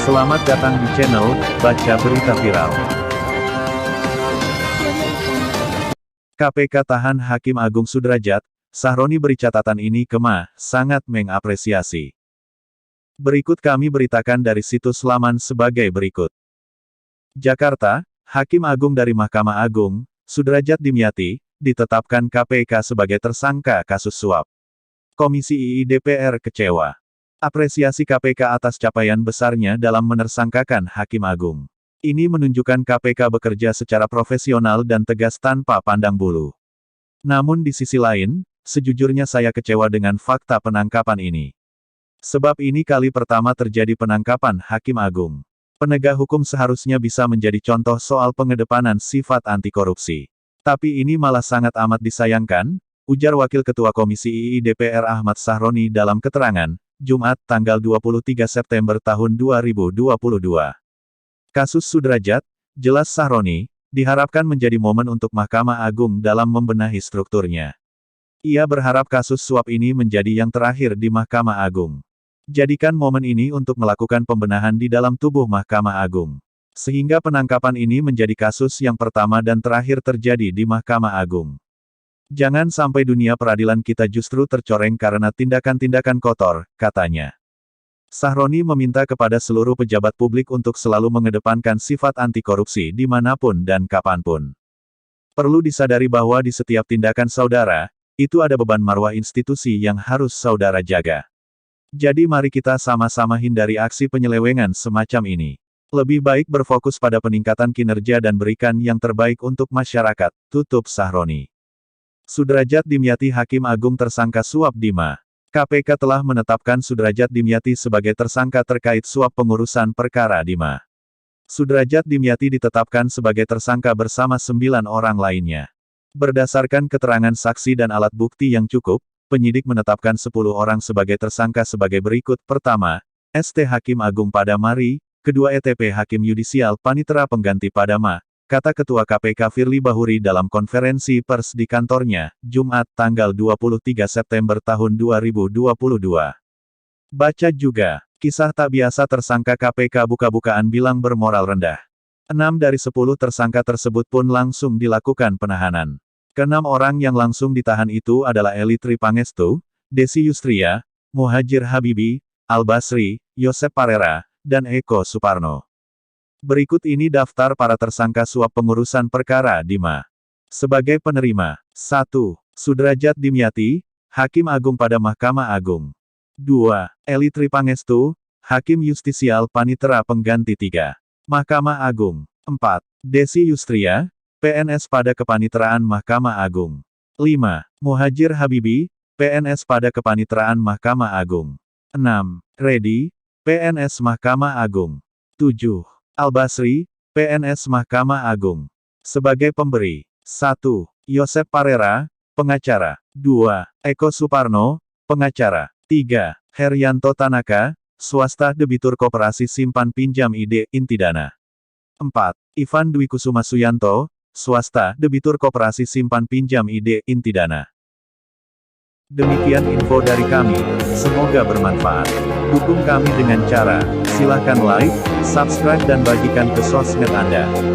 Selamat datang di channel Baca Berita Viral. KPK tahan Hakim Agung Sudrajat, Sahroni beri catatan ini ke Ma, sangat mengapresiasi. Berikut kami beritakan dari situs laman sebagai berikut. Jakarta, Hakim Agung dari Mahkamah Agung, Sudrajat Dimyati, ditetapkan KPK sebagai tersangka kasus suap. Komisi II DPR kecewa. Apresiasi KPK atas capaian besarnya dalam menersangkakan Hakim Agung. Ini menunjukkan KPK bekerja secara profesional dan tegas tanpa pandang bulu. Namun di sisi lain, sejujurnya saya kecewa dengan fakta penangkapan ini. Sebab ini kali pertama terjadi penangkapan Hakim Agung. Penegak hukum seharusnya bisa menjadi contoh soal pengedepanan sifat anti korupsi. Tapi ini malah sangat amat disayangkan, ujar Wakil Ketua Komisi II DPR Ahmad Sahroni dalam keterangan, Jumat, tanggal 23 September tahun 2022. Kasus Sudrajat, jelas Sahroni, diharapkan menjadi momen untuk Mahkamah Agung dalam membenahi strukturnya. Ia berharap kasus suap ini menjadi yang terakhir di Mahkamah Agung. Jadikan momen ini untuk melakukan pembenahan di dalam tubuh Mahkamah Agung. Sehingga penangkapan ini menjadi kasus yang pertama dan terakhir terjadi di Mahkamah Agung. Jangan sampai dunia peradilan kita justru tercoreng karena tindakan-tindakan kotor, katanya. Sahroni meminta kepada seluruh pejabat publik untuk selalu mengedepankan sifat anti korupsi dimanapun dan kapanpun. Perlu disadari bahwa di setiap tindakan saudara, itu ada beban marwah institusi yang harus saudara jaga. Jadi mari kita sama-sama hindari aksi penyelewengan semacam ini. Lebih baik berfokus pada peningkatan kinerja dan berikan yang terbaik untuk masyarakat, tutup Sahroni. Sudrajat Dimyati Hakim Agung tersangka suap di Ma. KPK telah menetapkan Sudrajat Dimyati sebagai tersangka terkait suap pengurusan perkara di Ma. Sudrajat Dimyati ditetapkan sebagai tersangka bersama 9 orang lainnya. Berdasarkan keterangan saksi dan alat bukti yang cukup, penyidik menetapkan 10 orang sebagai tersangka sebagai berikut. Pertama, ST Hakim Agung pada Mari, kedua ETP Hakim Yudisial Panitera Pengganti pada Ma. Kata Ketua KPK Firly Bahuri dalam konferensi pers di kantornya, Jumat, tanggal 23 September tahun 2022. Baca juga, kisah tak biasa tersangka KPK buka-bukaan bilang bermoral rendah. 6 dari 10 tersangka tersebut pun langsung dilakukan penahanan. Ke-6 orang yang langsung ditahan itu adalah Eli Tripangestu, Desi Yustria, Muhajir Habibi, Al Basri, Yosep Parera, dan Eko Suparno. Berikut ini daftar para tersangka suap pengurusan perkara di Ma. Sebagai penerima, 1. Sudrajat Dimyati, Hakim Agung pada Mahkamah Agung. 2. Eli Tripangestu, Hakim Yustisial Panitera Pengganti 3. Mahkamah Agung. 4. Desi Yustria, PNS pada Kepaniteraan Mahkamah Agung. 5. Muhajir Habibi, PNS pada Kepaniteraan Mahkamah Agung. 6. Redi, PNS Mahkamah Agung. 7. Al Basri, PNS Mahkamah Agung. Sebagai pemberi. 1. Yosep Parera, pengacara. 2. Eko Suparno, pengacara. 3. Herianto Tanaka, swasta debitur Koperasi Simpan Pinjam ID Intidana. 4. Ivan Dwi Kusuma Suyanto, swasta debitur Koperasi Simpan Pinjam ID Intidana. Demikian info dari kami, semoga bermanfaat. Dukung kami dengan cara, silahkan like, subscribe dan bagikan ke sosmed Anda.